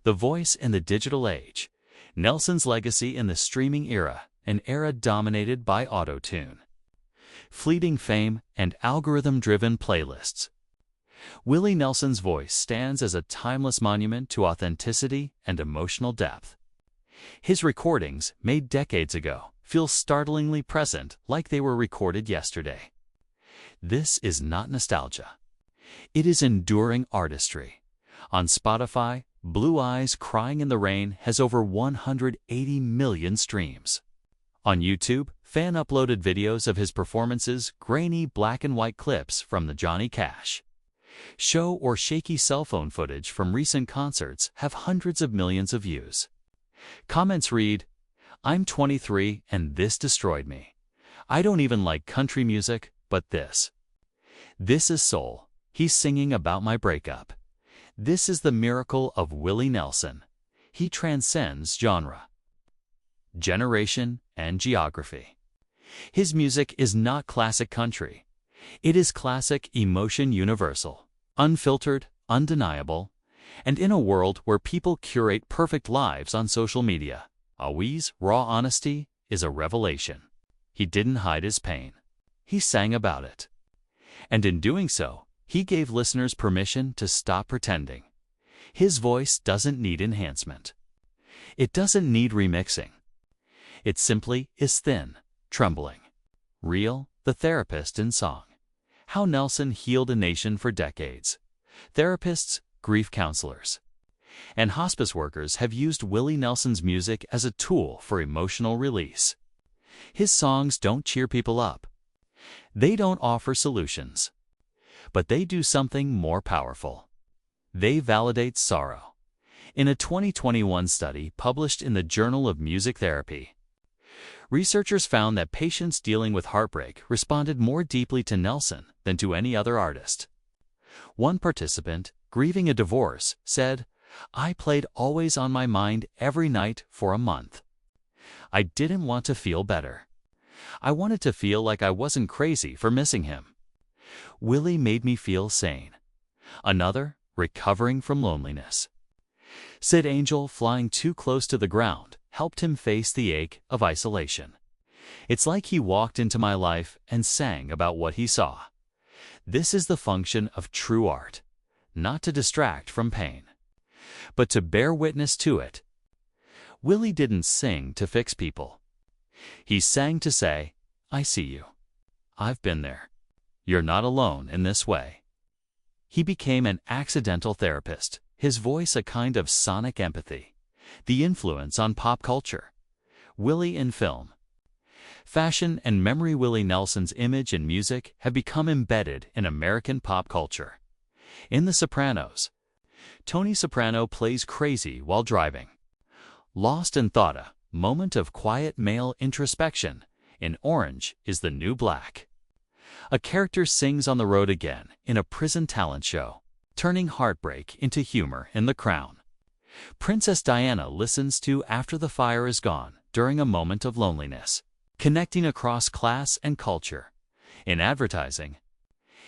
The voice in the digital age. Nelson's legacy in the streaming era, an era dominated by auto-tune, fleeting fame, and algorithm-driven playlists. Willie Nelson's voice stands as a timeless monument to authenticity and emotional depth. His recordings, made decades ago, feel startlingly present, like they were recorded yesterday. This is not nostalgia. It is enduring artistry. On Spotify, Blue Eyes Crying in the Rain has over 180 million streams. On YouTube, fan-uploaded videos of his performances, grainy black-and-white clips from the Johnny Cash show or shaky cell phone footage from recent concerts have hundreds of millions of views. Comments read, "I'm 23 and this destroyed me. I don't even like country music, but this. This is soul. He's singing about my breakup." This is the miracle of Willie Nelson. He transcends genre, generation, and geography. His music is not classic country. It is classic emotion universal, unfiltered, undeniable, and in a world where people curate perfect lives on social media, Willie's raw honesty is a revelation. He didn't hide his pain. He sang about it. And in doing so, he gave listeners permission to stop pretending. His voice doesn't need enhancement. It doesn't need remixing. It simply is thin, trembling. Real, the therapist in song. How Nelson healed a nation for decades. Therapists, grief counselors, and hospice workers have used Willie Nelson's music as a tool for emotional release. His songs don't cheer people up. They don't offer solutions. But they do something more powerful. They validate sorrow. In a 2021 study published in the Journal of Music Therapy, researchers found that patients dealing with heartbreak responded more deeply to Nelson than to any other artist. One participant, grieving a divorce, said, "I played Always on My Mind every night for a month. I didn't want to feel better. I wanted to feel like I wasn't crazy for missing him. Willie made me feel sane." Another, recovering from loneliness, said Angel flying too close to the ground helped him face the ache of isolation. "It's like he walked into my life and sang about what he saw." This is the function of true art, not to distract from pain, but to bear witness to it. Willie didn't sing to fix people. He sang to say, "I see you. I've been there. You're not alone in this way." He became an accidental therapist, his voice a kind of sonic empathy. The influence on pop culture. Willie in film, fashion, and memory. Willie Nelson's image and music have become embedded in American pop culture. In The Sopranos, Tony Soprano plays crazy while driving. Lost in Thought, a moment of quiet male introspection. In Orange is the New Black, a character sings on the road again in a prison talent show, turning heartbreak into humor in The Crown. Princess Diana listens to After the Fire is Gone during a moment of loneliness, connecting across class and culture. In advertising,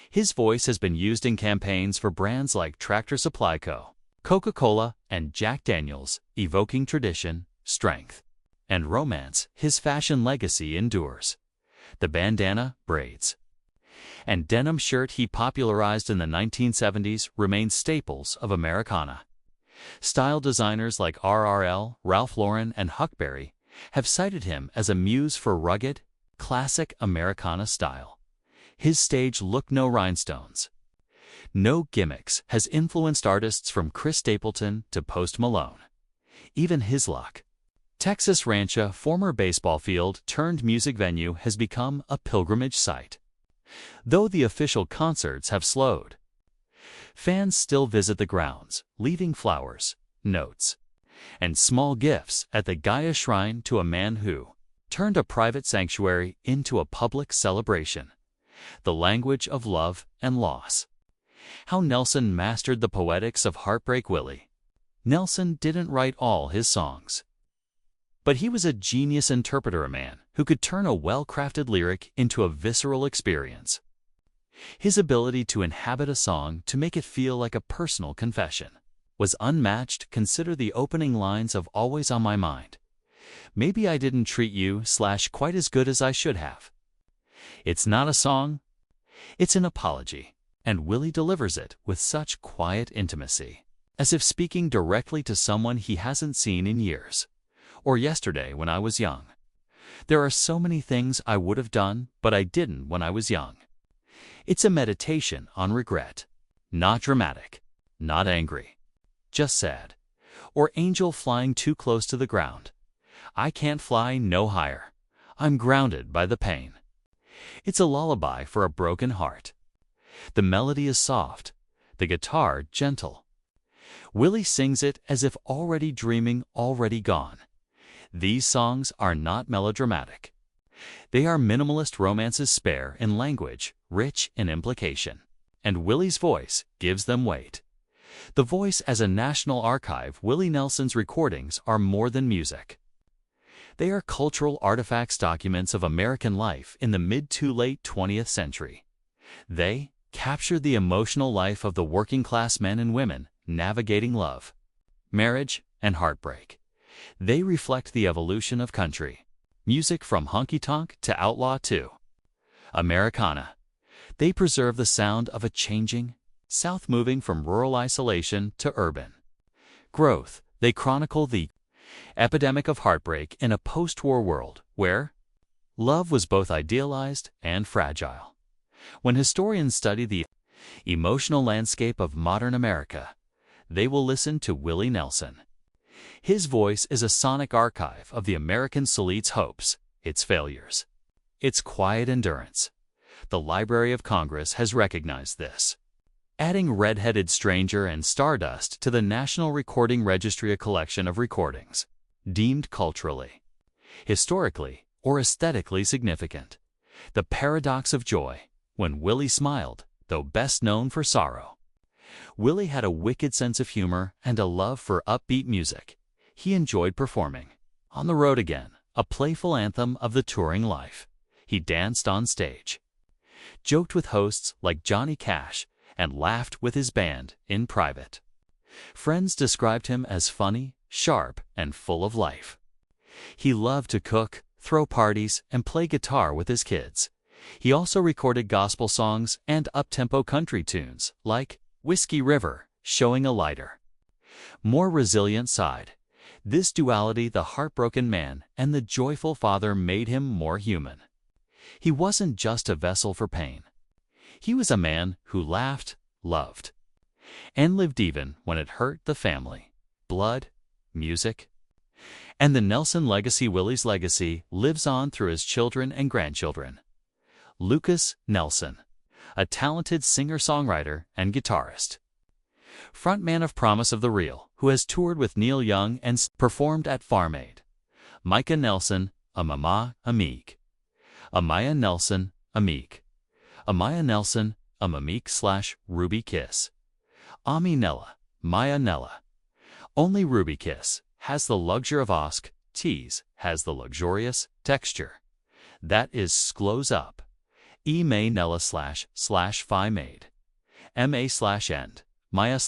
his voice has been used in campaigns for brands like Tractor Supply Co., Coca-Cola, and Jack Daniels, evoking tradition, strength, and romance. His fashion legacy endures. The bandana, braids, and denim shirt he popularized in the 1970s remain staples of Americana. Style designers like RRL, Ralph Lauren, and Huckberry have cited him as a muse for rugged, classic Americana style. His stage look, no rhinestones, no gimmicks, has influenced artists from Chris Stapleton to Post Malone. Even his luck. Texas Rancho, former baseball field turned music venue, has become a pilgrimage site. Though the official concerts have slowed, fans still visit the grounds, leaving flowers, notes, and small gifts at the Gaia Shrine to a man who turned a private sanctuary into a public celebration. The language of love and loss. How Nelson mastered the poetics of heartbreak. Willie Nelson didn't write all his songs, but he was a genius interpreter, a man who could turn a well-crafted lyric into a visceral experience. His ability to inhabit a song to make it feel like a personal confession. was unmatched. Consider the opening lines of Always on My Mind. Maybe I didn't treat you / quite as good as I should have. It's not a song, it's an apology, and Willie delivers it with such quiet intimacy, as if speaking directly to someone he hasn't seen in years. Or yesterday when I was young. There are so many things I would have done, but I didn't when I was young. It's a meditation on regret. Not dramatic, not angry, just sad. Or angel flying too close to the ground. I can't fly no higher. I'm grounded by the pain. It's a lullaby for a broken heart. The melody is soft, the guitar gentle. Willie sings it as if already dreaming, already gone. These songs are not melodramatic. They are minimalist romances, spare in language, rich in implication. And Willie's voice gives them weight. The voice as a national archive. Willie Nelson's recordings are more than music. They are cultural artifacts, documents of American life in the mid to late 20th century. They capture the emotional life of the working-class men and women navigating love, marriage, and heartbreak. They reflect the evolution of country music, from honky-tonk to outlaw to Americana. They preserve the sound of a changing South, moving from rural isolation to urban growth. They chronicle the epidemic of heartbreak in a post-war world where love was both idealized and fragile. When historians study the emotional landscape of modern America, they will listen to Willie Nelson. His voice is a sonic archive of the American soul, its hopes, its failures, its quiet endurance. The Library of Congress has recognized this, adding Red-Headed Stranger and Stardust to the National Recording Registry, a collection of recordings deemed culturally, historically, or aesthetically significant. The Paradox of Joy, when Willie smiled, though best known for sorrow. Willie had a wicked sense of humor and a love for upbeat music. He enjoyed performing On the Road Again, a playful anthem of the touring life. He danced on stage, joked with hosts like Johnny Cash, and laughed with his band in private. Friends described him as funny, sharp, and full of life. He loved to cook, throw parties, and play guitar with his kids. He also recorded gospel songs and up-tempo country tunes, like Whiskey River, showing a lighter, more resilient side. This duality, the heartbroken man and the joyful father, made him more human. He wasn't just a vessel for pain. He was a man who laughed, loved, and lived even when it hurt the family. Blood, music, and the Nelson legacy. Willie's legacy lives on through his children and grandchildren. Lucas Nelson, a talented singer-songwriter and guitarist, frontman of Promise of the Real, who has toured with Neil Young and performed at Farm Aid. Micah Nelson, a Mama Amique. Amaya Nelson, Amique. Amaya Nelson, a Mamique / Ruby Kiss. Ami Nella, Maya Nella. Only Ruby Kiss has the luxury of Osk, Tease has the luxurious texture. That is close up. E May Nella / Phi Made. Ma / End. Maya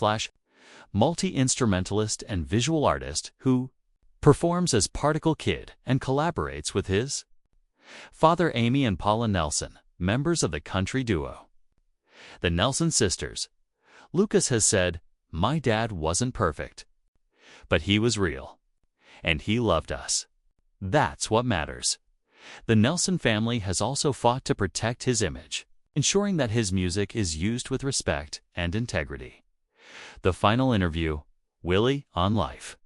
/ multi-instrumentalist and visual artist who performs as Particle Kid and collaborates with his father Amy and Paula Nelson, members of the country duo the Nelson Sisters. Lucas has said, "My dad wasn't perfect, but he was real, and he loved us. That's what matters." The Nelson family has also fought to protect his image, ensuring that his music is used with respect and integrity. The final interview, Willie on life,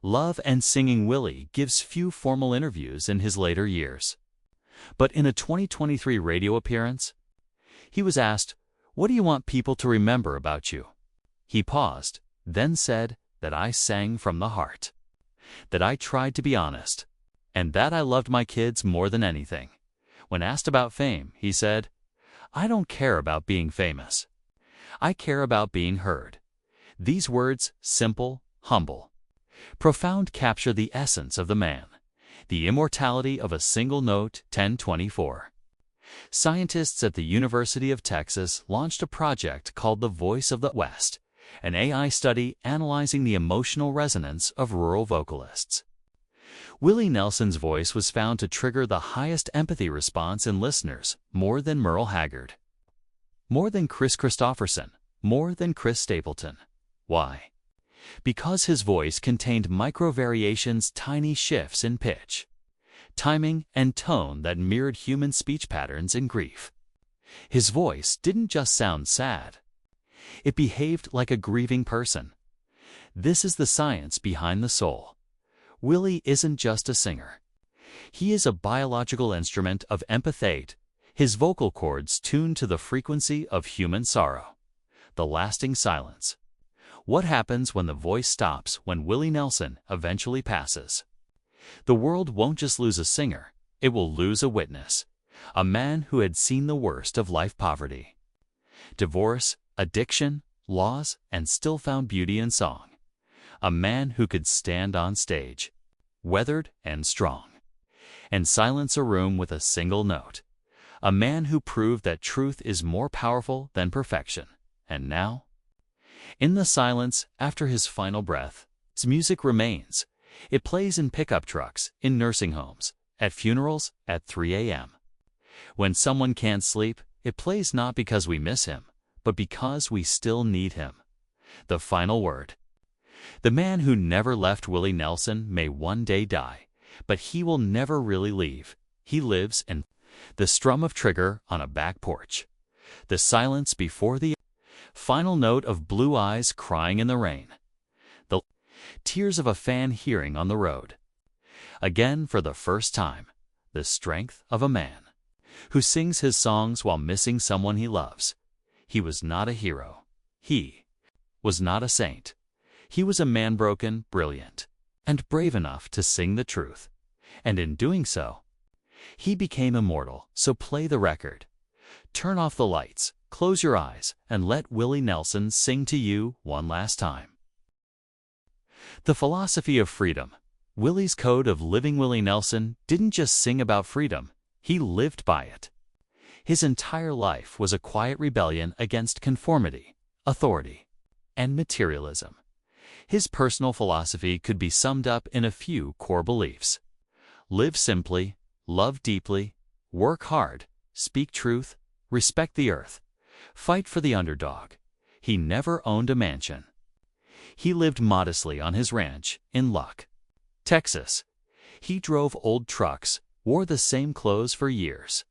love, and singing. Willie gives few formal interviews in his later years. But in a 2023 radio appearance, he was asked, "What do you want people to remember about you?" He paused, then said that I sang from the heart, that I tried to be honest, and that I loved my kids more than anything. When asked about fame, he said, "I don't care about being famous. I care about being heard." These words, simple, humble, profound, capture the essence of the man, the immortality of a single note. 1024. Scientists at the University of Texas launched a project called the Voice of the West, an AI study analyzing the emotional resonance of rural vocalists. Willie Nelson's voice was found to trigger the highest empathy response in listeners, more than Merle Haggard, more than Chris Christopherson, more than Chris Stapleton. Why? Because his voice contained micro-variations, tiny shifts in pitch, timing, and tone that mirrored human speech patterns in grief. His voice didn't just sound sad. It behaved like a grieving person. This is the science behind the soul. Willie isn't just a singer. He is a biological instrument of empathate, his vocal cords tuned to the frequency of human sorrow. The lasting silence. What happens when the voice stops when Willie Nelson eventually passes? The world won't just lose a singer, it will lose a witness, a man who had seen the worst of life: poverty, divorce, addiction, loss, and still found beauty in song. A man who could stand on stage, weathered and strong, and silence a room with a single note. A man who proved that truth is more powerful than perfection. And now, in the silence after his final breath, his music remains. It plays in pickup trucks, in nursing homes, at funerals, at 3 a.m. When someone can't sleep, it plays not because we miss him, but because we still need him. The final word. The man who never left Willie Nelson may one day die, but he will never really leave. He lives in the strum of trigger on a back porch, the silence before the final note of blue eyes crying in the rain, the tears of a fan hearing on the road. Again, for the first time, the strength of a man who sings his songs while missing someone he loves. He was not a hero. He was not a saint. He was a man broken, brilliant, and brave enough to sing the truth. And in doing so, he became immortal. So play the record. Turn off the lights, close your eyes, and let Willie Nelson sing to you one last time. The philosophy of freedom. Willie's code of living. Willie Nelson didn't just sing about freedom, he lived by it. His entire life was a quiet rebellion against conformity, authority, and materialism. His personal philosophy could be summed up in a few core beliefs. Live simply, love deeply, work hard, speak truth, respect the earth, fight for the underdog. He never owned a mansion. He lived modestly on his ranch in Luck, Texas. He drove old trucks, wore the same clothes for years,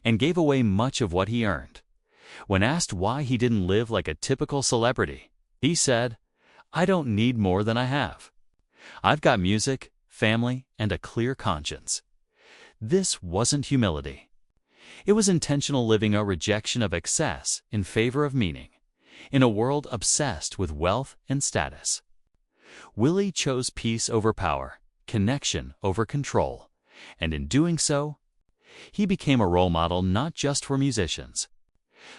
and gave away much of what he earned. When asked why he didn't live like a typical celebrity, he said, "I don't need more than I have. I've got music, family, and a clear conscience." This wasn't humility. It was intentional living, a rejection of excess in favor of meaning, in a world obsessed with wealth and status. Willie chose peace over power, connection over control, and in doing so, he became a role model not just for musicians,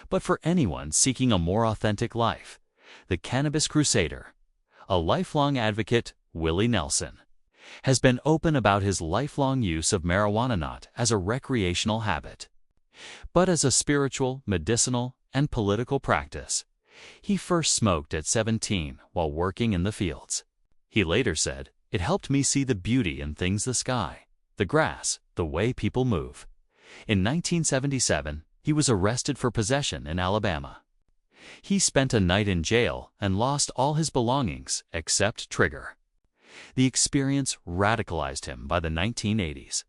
but for anyone seeking a more authentic life. The cannabis crusader, a lifelong advocate, Willie Nelson, has been open about his lifelong use of marijuana not as a recreational habit, but as a spiritual, medicinal, and political practice. He first smoked at 17 while working in the fields. He later said, "It helped me see the beauty in things: the sky, the grass, the way people move." In 1977, he was arrested for possession in Alabama. He spent a night in jail and lost all his belongings except trigger. The experience radicalized him. By the 1980s,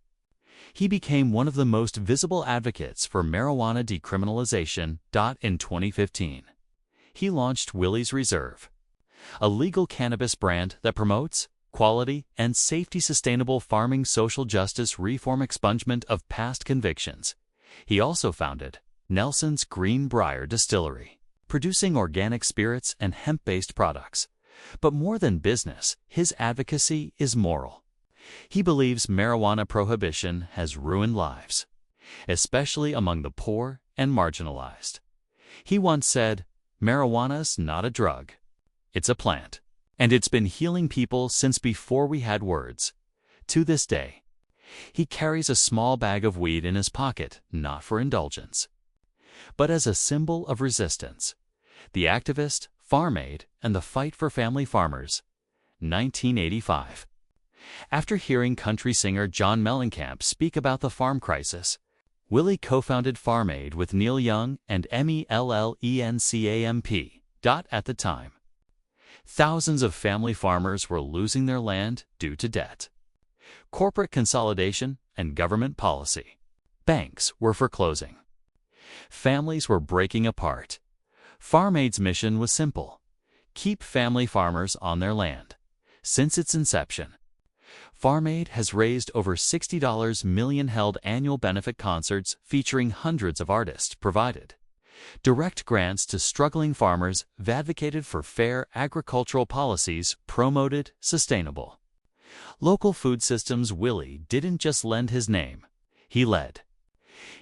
he became one of the most visible advocates for marijuana decriminalization. In 2015, he launched Willie's Reserve, a legal cannabis brand that promotes quality and safety, sustainable farming, social justice reform, expungement of past convictions. He also founded Nelson's Greenbrier Distillery, producing organic spirits and hemp-based products. But more than business, his advocacy is moral. He believes marijuana prohibition has ruined lives, especially among the poor and marginalized. He once said, "Marijuana's not a drug. It's a plant. And it's been healing people since before we had words." To this day, he carries a small bag of weed in his pocket, not for indulgence, but as a symbol of resistance. The activist, Farm Aid and the Fight for Family Farmers, 1985. After hearing country singer John Mellencamp speak about the farm crisis, Willie co-founded Farm Aid with Neil Young and Mellencamp. At the time, thousands of family farmers were losing their land due to debt, corporate consolidation, and government policy. Banks were foreclosing. Families were breaking apart. Farm Aid's mission was simple: keep family farmers on their land. Since its inception, Farm Aid has raised over $60 million, held annual benefit concerts featuring hundreds of artists, provided direct grants to struggling farmers, advocated for fair agricultural policies, promoted sustainable local food systems. Willie didn't just lend his name, he led.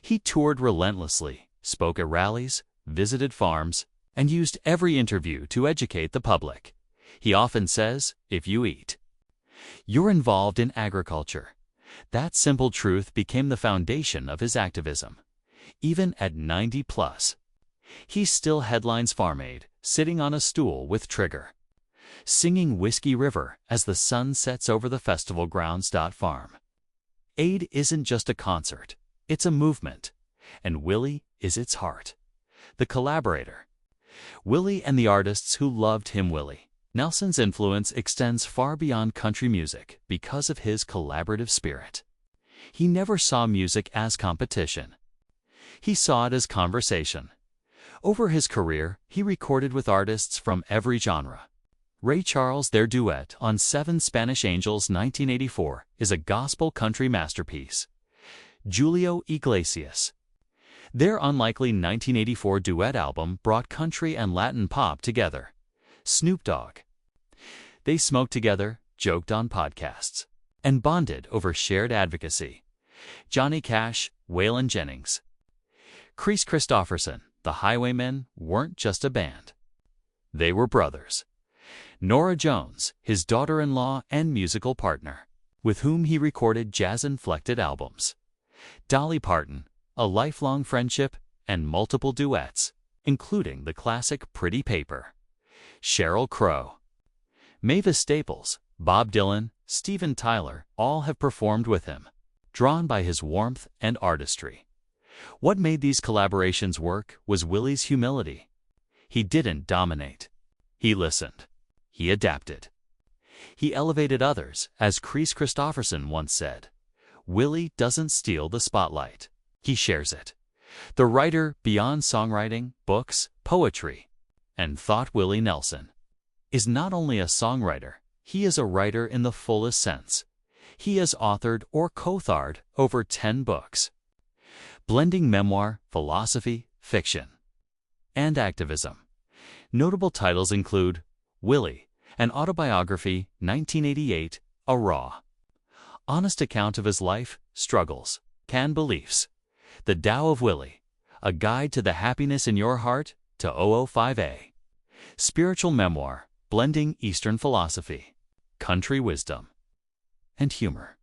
He toured relentlessly, spoke at rallies, visited farms, and used every interview to educate the public. He often says, "If you eat, you're involved in agriculture." That simple truth became the foundation of his activism. Even at 90 plus, he still headlines Farm Aid, sitting on a stool with Trigger, singing Whiskey River as the sun sets over the festival grounds. Farm Aid isn't just a concert, it's a movement, and Willie is its heart. The collaborator. Willie and the artists who loved him. Willie Nelson's influence extends far beyond country music because of his collaborative spirit. He never saw music as competition. He saw it as conversation. Over his career, he recorded with artists from every genre. Ray Charles, their duet on Seven Spanish Angels, 1984, is a gospel country masterpiece. Julio Iglesias. Their unlikely 1984 duet album brought country and Latin pop together. Snoop Dogg. They smoked together, joked on podcasts, and bonded over shared advocacy. Johnny Cash, Waylon Jennings. Kris Kristofferson, the Highwaymen weren't just a band. They were brothers. Norah Jones, his daughter-in-law and musical partner, with whom he recorded jazz-inflected albums. Dolly Parton, a lifelong friendship and multiple duets, including the classic Pretty Paper. Sheryl Crow. Mavis Staples, Bob Dylan, Steven Tyler, all have performed with him, drawn by his warmth and artistry. What made these collaborations work was Willie's humility. He didn't dominate. He listened. He adapted. He elevated others, as Kris Kristofferson once said. Willie doesn't steal the spotlight. He shares it. The writer beyond songwriting, books, poetry, and thought. Willie Nelson is not only a songwriter, he is a writer in the fullest sense. He has authored or co-authored over 10 books, blending memoir, philosophy, fiction, and activism. Notable titles include Willie, an autobiography, 1988, a raw, honest account of his life, struggles, and beliefs. The Tao of Willie, a guide to the happiness in your heart, to 005A. Spiritual memoir, blending Eastern philosophy, country wisdom, and humor.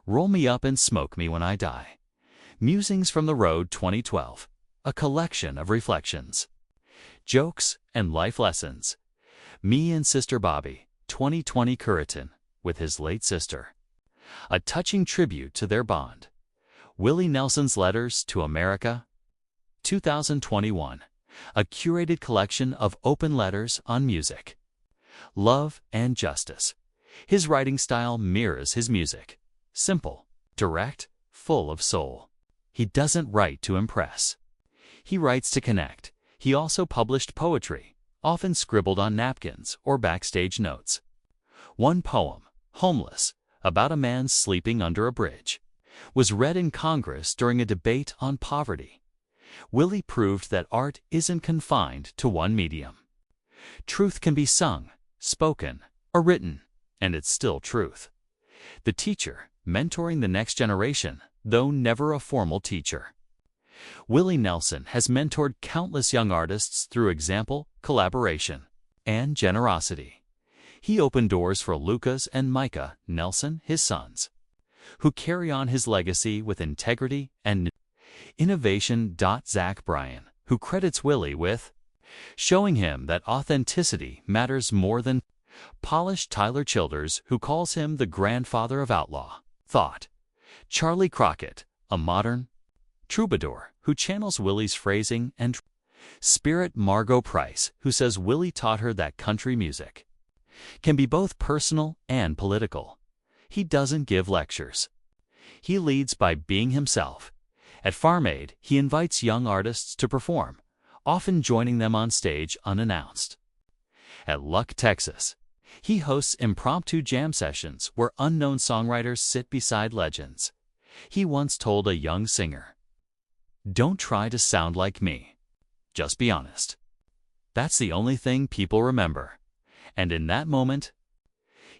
Roll Me Up and Smoke Me When I Die. Musings from the Road, 2012, a collection of reflections, jokes, and life lessons. Me and Sister Bobby, 2020, Curriton, with his late sister. A touching tribute to their bond. Willie Nelson's Letters to America, 2021, a curated collection of open letters on music, love, and justice. His writing style mirrors his music. Simple, direct, full of soul. He doesn't write to impress. He writes to connect. He also published poetry, often scribbled on napkins or backstage notes. One poem, Homeless, about a man sleeping under a bridge, was read in Congress during a debate on poverty. Willie proved that art isn't confined to one medium. Truth can be sung, spoken, or written, and it's still truth. The teacher, mentoring the next generation, though never a formal teacher. Willie Nelson has mentored countless young artists through example, collaboration, and generosity. He opened doors for Lucas and Micah Nelson, his sons, who carry on his legacy with integrity and innovation. Zach Bryan, who credits Willie with showing him that authenticity matters more than polished. Tyler Childers, who calls him the grandfather of outlaw thought. Charlie Crockett, a modern troubadour who channels Willie's phrasing and spirit. Margot Price, who says Willie taught her that country music can be both personal and political. He doesn't give lectures. He leads by being himself. At Farm Aid, he invites young artists to perform, often joining them on stage unannounced. At Luck, Texas, he hosts impromptu jam sessions where unknown songwriters sit beside legends. He once told a young singer, "Don't try to sound like me. Just be honest. That's the only thing people remember." And in that moment,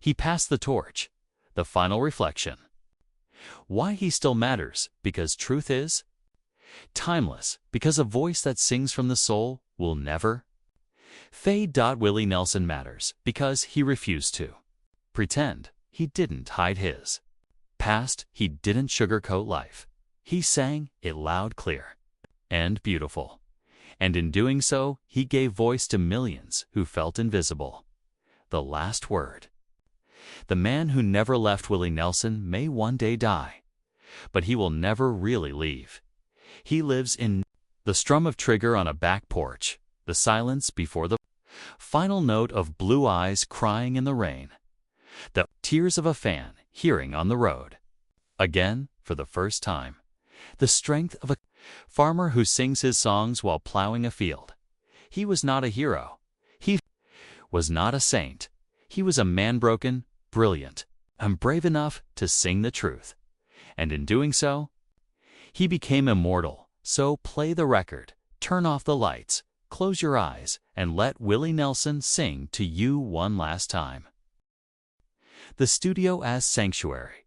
he passed the torch, the final reflection. Why he still matters? Because truth is timeless, because a voice that sings from the soul will never fade. Willie Nelson matters because he refused to pretend. He didn't hide his past. He didn't sugarcoat life. He sang it loud, clear, and beautiful. And in doing so, he gave voice to millions who felt invisible. The last word. The man who never left. Willie Nelson may one day die, but he will never really leave. He lives in the strum of trigger on a back porch, the silence before the final note of blue eyes crying in the rain, the tears of a fan hearing on the road. Again, for the first time, the strength of a farmer who sings his songs while plowing a field. He was not a hero. He was not a saint. He was a man broken, brilliant, and brave enough to sing the truth. And in doing so, he became immortal. So play the record, turn off the lights, close your eyes, and let Willie Nelson sing to you one last time. The studio as sanctuary.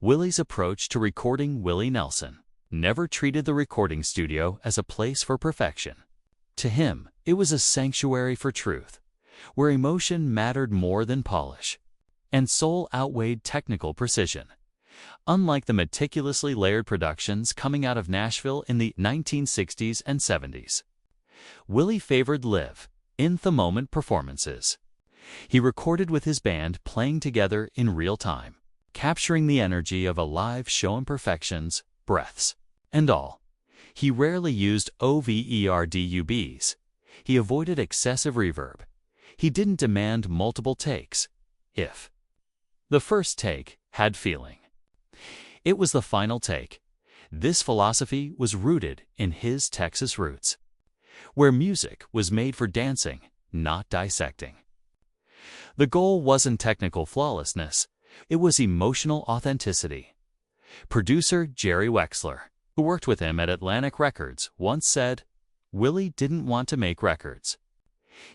Willie's approach to recording. Willie Nelson never treated the recording studio as a place for perfection. To him, it was a sanctuary for truth, where emotion mattered more than polish, and soul outweighed technical precision. Unlike the meticulously layered productions coming out of Nashville in the 1960s and 70s, Willie favored live, in-the-moment performances. He recorded with his band playing together in real time, capturing the energy of a live show. Imperfections, breaths, and all. He rarely used overdubs. He avoided excessive reverb. He didn't demand multiple takes. If the first take had feeling, it was the final take. This philosophy was rooted in his Texas roots, where music was made for dancing, not dissecting. The goal wasn't technical flawlessness, it was emotional authenticity. Producer Jerry Wexler, who worked with him at Atlantic Records, once said, "Willie didn't want to make records.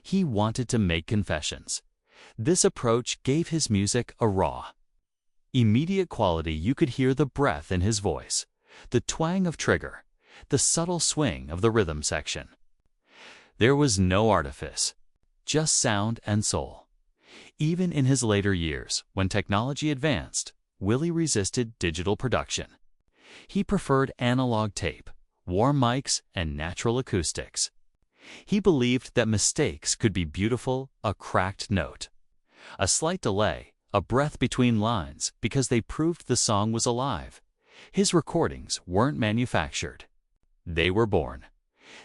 He wanted to make confessions." This approach gave his music a raw, immediate quality. You could hear the breath in his voice, the twang of trigger, the subtle swing of the rhythm section. There was no artifice, just sound and soul. Even in his later years, when technology advanced, Willie resisted digital production. He preferred analog tape, warm mics, and natural acoustics. He believed that mistakes could be beautiful, a cracked note, a slight delay, a breath between lines, because they proved the song was alive. His recordings weren't manufactured. They were born.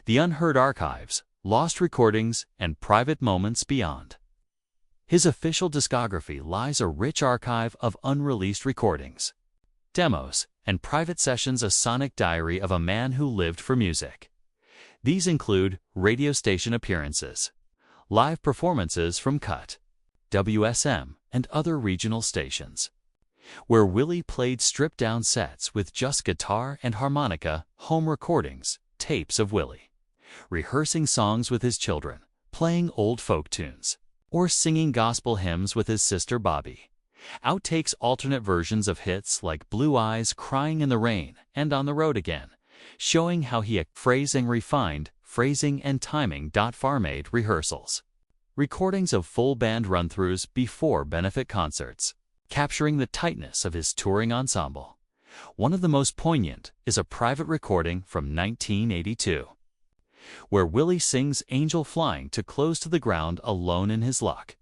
The unheard archives, lost recordings, and private moments beyond. His official discography lies a rich archive of unreleased recordings, demos, and private sessions, a sonic diary of a man who lived for music. These include radio station appearances, live performances from Cut, WSM, and other regional stations, where Willie played stripped-down sets with just guitar and harmonica, home recordings, tapes of Willie rehearsing songs with his children, playing old folk tunes, or singing gospel hymns with his sister Bobby. Outtakes, alternate versions of hits like Blue Eyes, Crying in the Rain, and On the Road Again, showing how he refined phrasing and timing. Farm Aid rehearsals. Recordings of full band run-throughs before benefit concerts, capturing the tightness of his touring ensemble. One of the most poignant is a private recording from 1982. where Willie sings Angel Flying to close to the ground alone in his luck.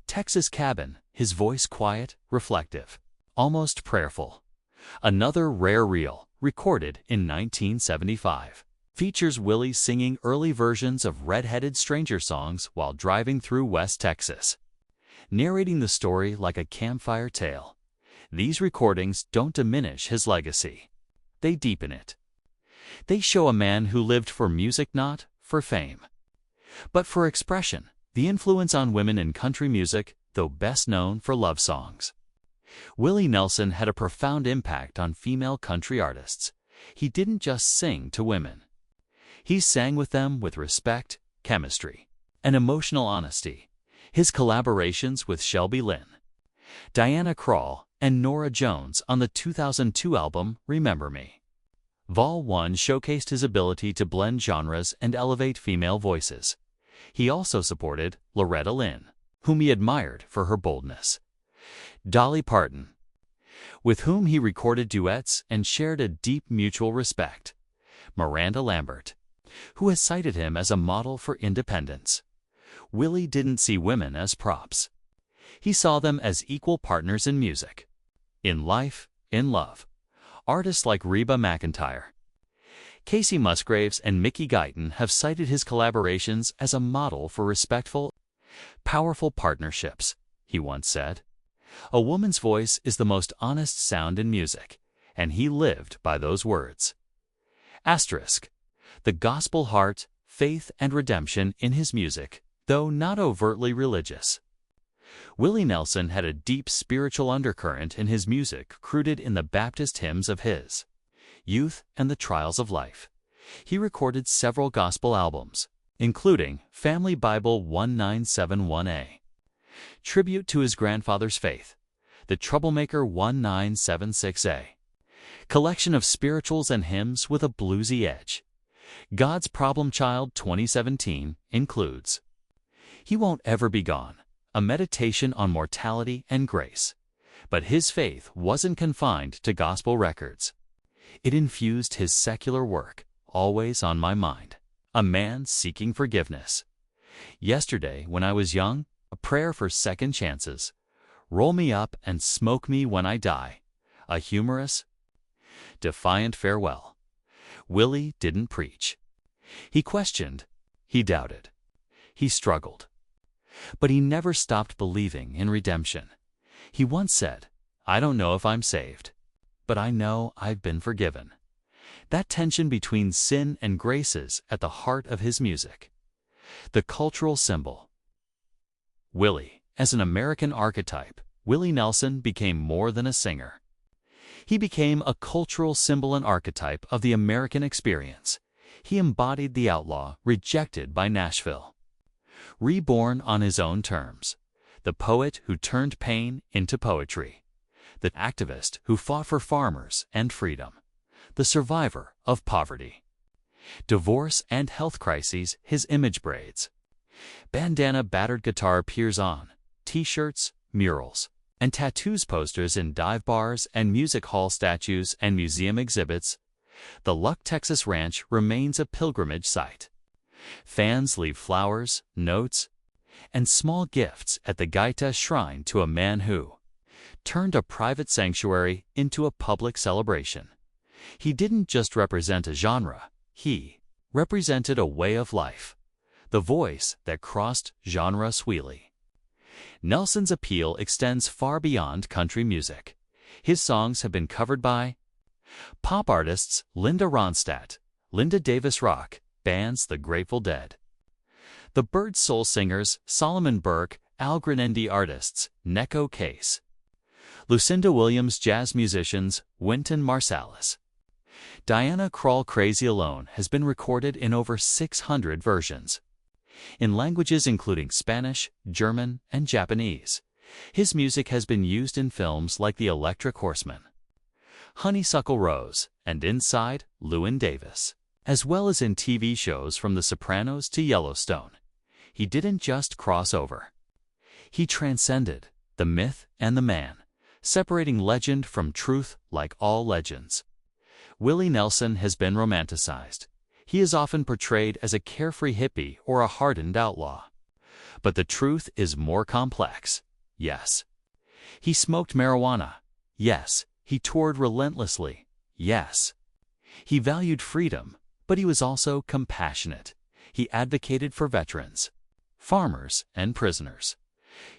Texas Cabin, his voice quiet, reflective, almost prayerful. Another rare reel, recorded in 1975, features Willie singing early versions of red-headed stranger songs while driving through West Texas, narrating the story like a campfire tale. These recordings don't diminish his legacy. They deepen it. They show a man who lived for music, not for fame, but for expression. The influence on women in country music, though best known for love songs. Willie Nelson had a profound impact on female country artists. He didn't just sing to women. He sang with them with respect, chemistry, and emotional honesty. His collaborations with Shelby Lynne, Diana Krall, and Norah Jones on the 2002 album Remember Me. Vol. 1 showcased his ability to blend genres and elevate female voices. He also supported Loretta Lynn, whom he admired for her boldness. Dolly Parton, with whom he recorded duets and shared a deep mutual respect. Miranda Lambert, who has cited him as a model for independence. Willie didn't see women as props. He saw them as equal partners in music, in life, in love. Artists like Reba McEntire, Casey Musgraves, and Mickey Guyton have cited his collaborations as a model for respectful, powerful partnerships. He once said, "A woman's voice is the most honest sound in music," and he lived by those words. Asterisk. The gospel heart, faith, and redemption in his music, though not overtly religious. Willie Nelson had a deep spiritual undercurrent in his music rooted in the Baptist hymns of his youth and the trials of life. He recorded several gospel albums, including Family Bible 1971A, Tribute to His Grandfather's Faith, The Troublemaker 1976A, collection of spirituals and hymns with a bluesy edge. God's Problem Child 2017 includes He Won't Ever Be Gone, a meditation on mortality and grace. But his faith wasn't confined to gospel records. It infused his secular work, Always on My Mind, A Man Seeking Forgiveness, Yesterday When I Was Young, A Prayer for Second Chances, Roll Me Up and Smoke Me When I Die, a humorous, defiant farewell. Willie didn't preach. He questioned, he doubted, he struggled. But he never stopped believing in redemption. He once said, "I don't know if I'm saved, but I know I've been forgiven." That tension between sin and grace is at the heart of his music. The cultural symbol. Willie, as an American archetype, Willie Nelson became more than a singer. He became a cultural symbol and archetype of the American experience. He embodied the outlaw rejected by Nashville, reborn on his own terms, the poet who turned pain into poetry, the activist who fought for farmers and freedom, the survivor of poverty, divorce and health crises. His image braids, bandana, battered guitar peers on, t-shirts, murals, and tattoos, posters in dive bars and music hall statues and museum exhibits. The Luck, Texas ranch remains a pilgrimage site. Fans leave flowers, notes, and small gifts at the Gaita shrine to a man who turned a private sanctuary into a public celebration. He didn't just represent a genre, he represented a way of life, the voice that crossed genre sweetly. Nelson's appeal extends far beyond country music. His songs have been covered by pop artists Linda Ronstadt, Linda Davis Rock, bands The Grateful Dead, the Bird soul singers Solomon Burke, Al Green, artists Necco Case, Lucinda Williams, jazz musicians Wynton Marsalis. Diana Krall. Crazy Alone has been recorded in over 600 versions, in languages including Spanish, German, and Japanese. His music has been used in films like The Electric Horseman, Honeysuckle Rose, and Inside Llewyn Davis, as well as in TV shows from The Sopranos to Yellowstone. He didn't just cross over. He transcended the myth and the man, separating legend from truth like all legends. Willie Nelson has been romanticized. He is often portrayed as a carefree hippie or a hardened outlaw. But the truth is more complex. Yes, he smoked marijuana. Yes, he toured relentlessly. Yes, he valued freedom, but he was also compassionate. He advocated for veterans, farmers, and prisoners.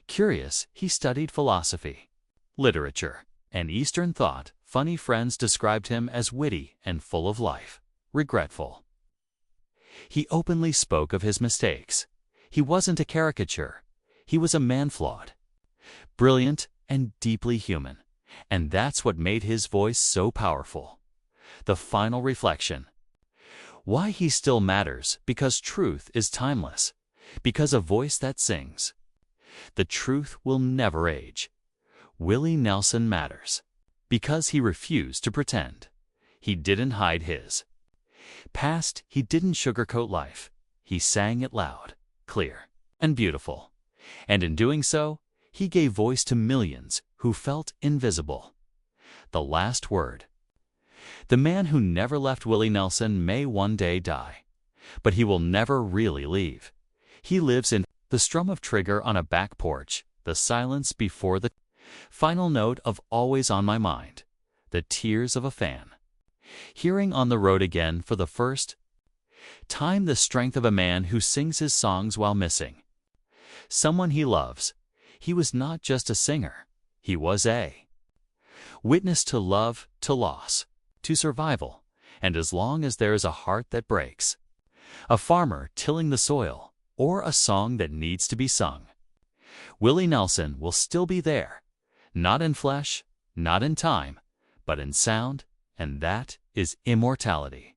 Curious, he studied philosophy, literature, and Eastern thought. Funny friends described him as witty and full of life. Regretful. He openly spoke of his mistakes. He wasn't a caricature. He was a man flawed, brilliant, and deeply human. And that's what made his voice so powerful. The final reflection. Why he still matters: because truth is timeless. Because a voice that sings. The truth will never age. Willie Nelson matters. Because he refused to pretend. He didn't hide his past. He didn't sugarcoat life. He sang it loud, clear, and beautiful. And in doing so, he gave voice to millions who felt invisible. The last word. The man who never left. Willie Nelson may one day die, but he will never really leave. He lives in the strum of trigger on a back porch, the silence before the final note of always on my mind, the tears of a fan. Hearing on the road again for the first time the strength of a man who sings his songs while missing someone he loves. He was not just a singer. He was a witness to love, to loss, to survival, and as long as there is a heart that breaks, a farmer tilling the soil, or a song that needs to be sung, Willie Nelson will still be there, not in flesh, not in time, but in sound, and that is immortality.